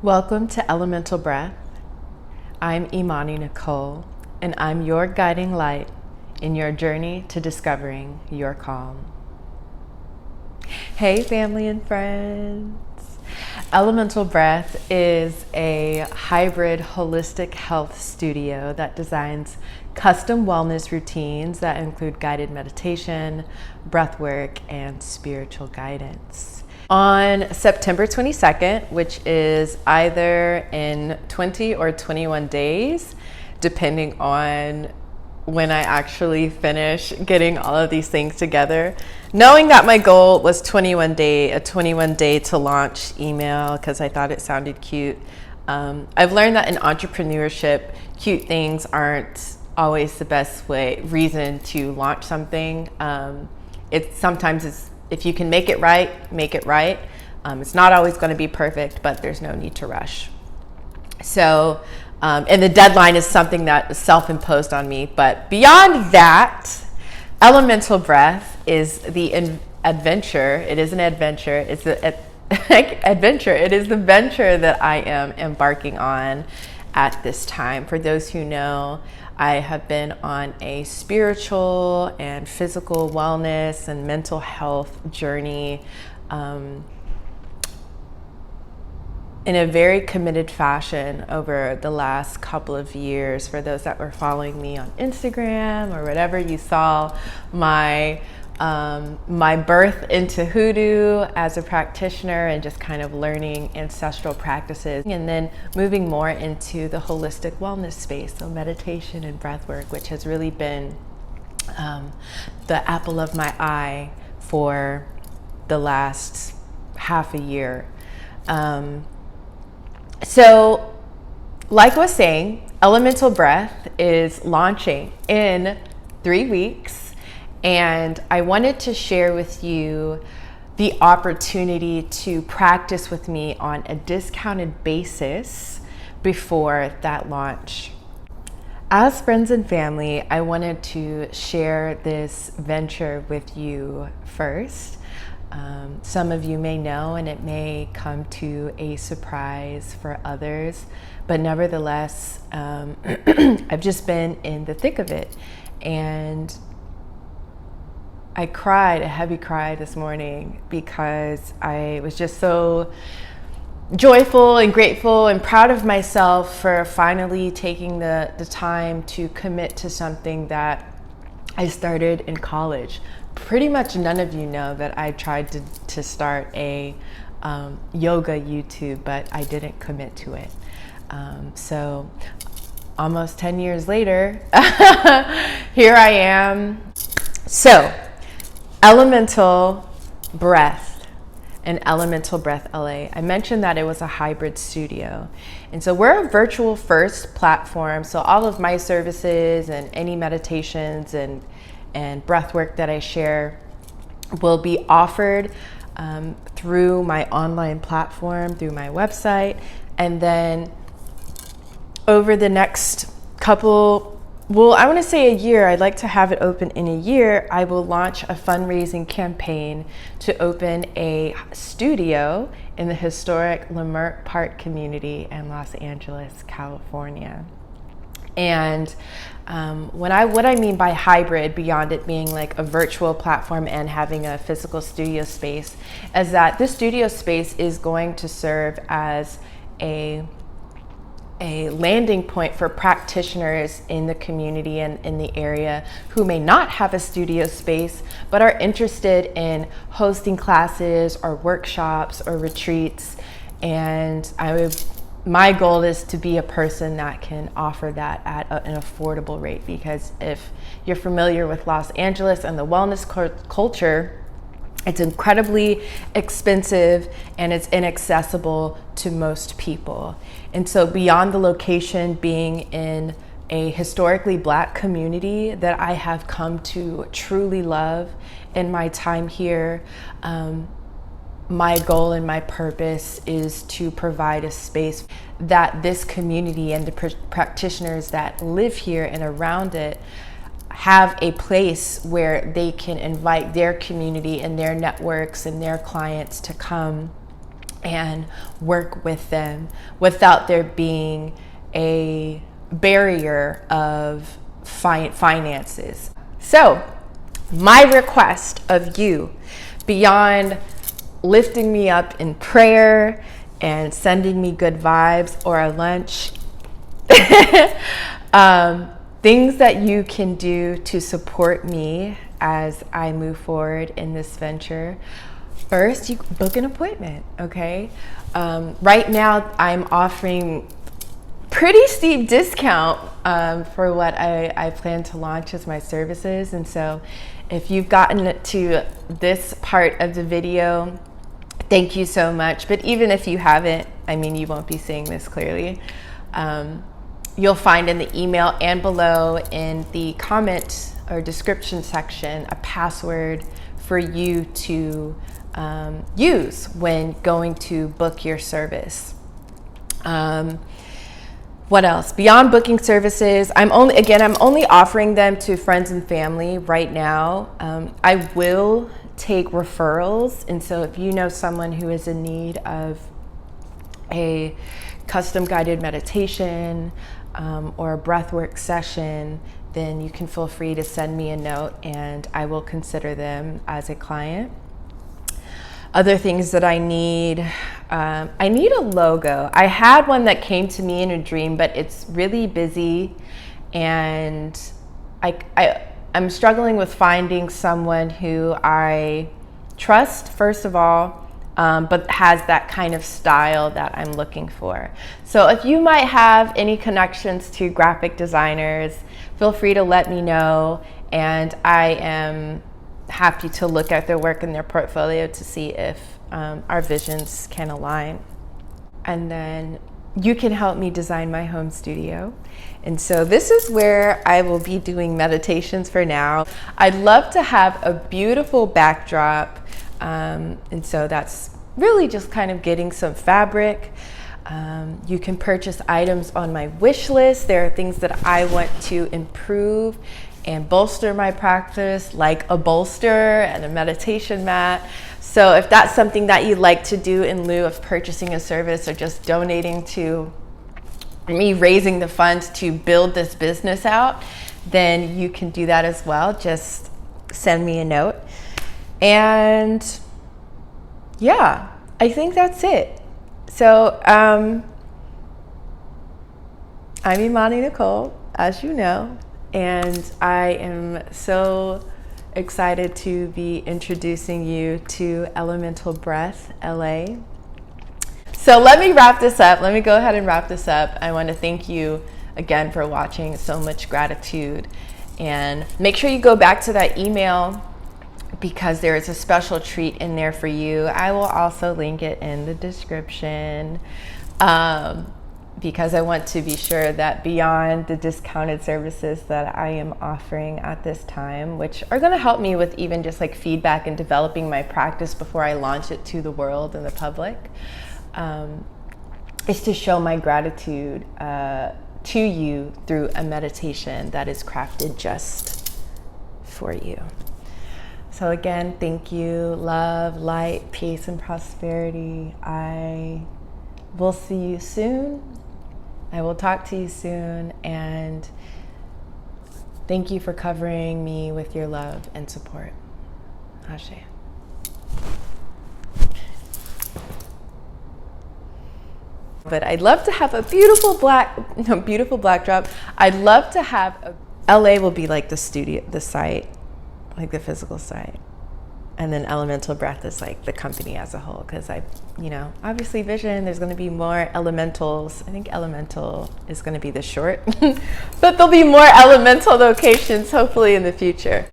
Welcome to Elemental Breath. I'm Imani Nicole, and I'm your guiding light in your journey to discovering your calm. Hey, family and friends. Elemental Breath is a hybrid holistic health studio that designs custom wellness routines that include guided meditation, breathwork, and spiritual guidance. On September 22nd, which is either in 20 or 21 days, depending on when I actually finish getting all of these things together, knowing that my goal was a 21 day to launch email because I thought it sounded cute. I've learned that in entrepreneurship, cute things aren't always the best reason to launch something. If you can make it right, make it right. It's not always going to be perfect, but there's no need to rush. So, and the deadline is something that is self-imposed on me. But beyond that, Elemental Breath is the adventure. It is an adventure. It's the adventure. It is the venture that I am embarking on at this time. For those who know, I have been on a spiritual and physical wellness and mental health journey in a very committed fashion over the last couple of years. For those that were following me on Instagram or whatever, you saw my birth into hoodoo as a practitioner and just kind of learning ancestral practices, and then moving more into the holistic wellness space, so meditation and breathwork, which has really been the apple of my eye for the last half a year. So like I was saying, Elemental Breath is launching in 3 weeks. And I wanted to share with you the opportunity to practice with me on a discounted basis before that launch. As friends and family, I wanted to share this venture with you first. Some of you may know, and it may come to a surprise for others, but nevertheless, I've just been in the thick of it. And I cried a heavy cry this morning because I was just so joyful and grateful and proud of myself for finally taking the time to commit to something that I started in college. Pretty much none of you know that I tried to start a yoga YouTube, but I didn't commit to it. So almost 10 years later, here I am. So Elemental Breath and Elemental Breath LA. I mentioned that it was a hybrid studio. And so we're a virtual first platform. So all of my services and any meditations and breath work that I share will be offered through my online platform, through my website. And then over the next I want to say a year, I'd like to have it open in a year, I will launch a fundraising campaign to open a studio in the historic Leimert Park community in Los Angeles, California. And what I mean by hybrid, beyond it being like a virtual platform and having a physical studio space, is that this studio space is going to serve as a landing point for practitioners in the community and in the area who may not have a studio space but are interested in hosting classes or workshops or retreats. And my goal is to be a person that can offer that at an affordable rate, because if you're familiar with Los Angeles and the wellness culture, it's incredibly expensive and it's inaccessible to most people. And so beyond the location being in a historically Black community that I have come to truly love in my time here, my goal and my purpose is to provide a space that this community and the practitioners that live here and around it have a place where they can invite their community and their networks and their clients to come and work with them without there being a barrier of finances. So my request of you, beyond lifting me up in prayer and sending me good vibes or a lunch, things that you can do to support me as I move forward in this venture. First, you book an appointment, okay? Right now, I'm offering pretty steep discount for what I plan to launch as my services. And so if you've gotten to this part of the video, thank you so much. But even if you haven't, I mean, you won't be seeing this clearly. You'll find in the email and below in the comment or description section a password for you to use when going to book your service. What else? Beyond booking services, I'm only offering them to friends and family right now. I will take referrals, and so if you know someone who is in need of a custom guided meditation or a breathwork session, then you can feel free to send me a note and I will consider them as a client. Other things that I need a logo. I had one that came to me in a dream, but it's really busy, and I'm struggling with finding someone who I trust, first of all, but has that kind of style that I'm looking for. So if you might have any connections to graphic designers, feel free to let me know, and I am happy to look at their work and their portfolio to see if our visions can align. And then you can help me design my home studio. And so this is where I will be doing meditations for now. I'd love to have a beautiful backdrop. And so that's really just kind of getting some fabric. You can purchase items on my wish list. There are things that I want to improve and bolster my practice, like a bolster and a meditation mat. So if that's something that you'd like to do in lieu of purchasing a service or just donating to me raising the funds to build this business out, then you can do that as well. Just send me a note. And yeah, I think that's it. So I'm Imani Nicole, as you know, and I am so excited to be introducing you to Elemental Breath LA. So let me wrap this up. Let me go ahead and wrap this up. I want to thank you again for watching. So much gratitude. And make sure you go back to that email because there is a special treat in there for you. I will also link it in the description. Because I want to be sure that beyond the discounted services that I am offering at this time, which are going to help me with even just like feedback and developing my practice before I launch it to the world and the public, is to show my gratitude to you through a meditation that is crafted just for you. So again, thank you. Love, light, peace, and prosperity. I will see you soon. I will talk to you soon, and thank you for covering me with your love and support. Ashe. But I'd love to have a beautiful black drop. I'd love to have LA will be like the studio, the site, like the physical site. And then Elemental Breath is like the company as a whole, because obviously vision, there's going to be more elementals. I think elemental is going to be the short, but there'll be more elemental locations hopefully in the future.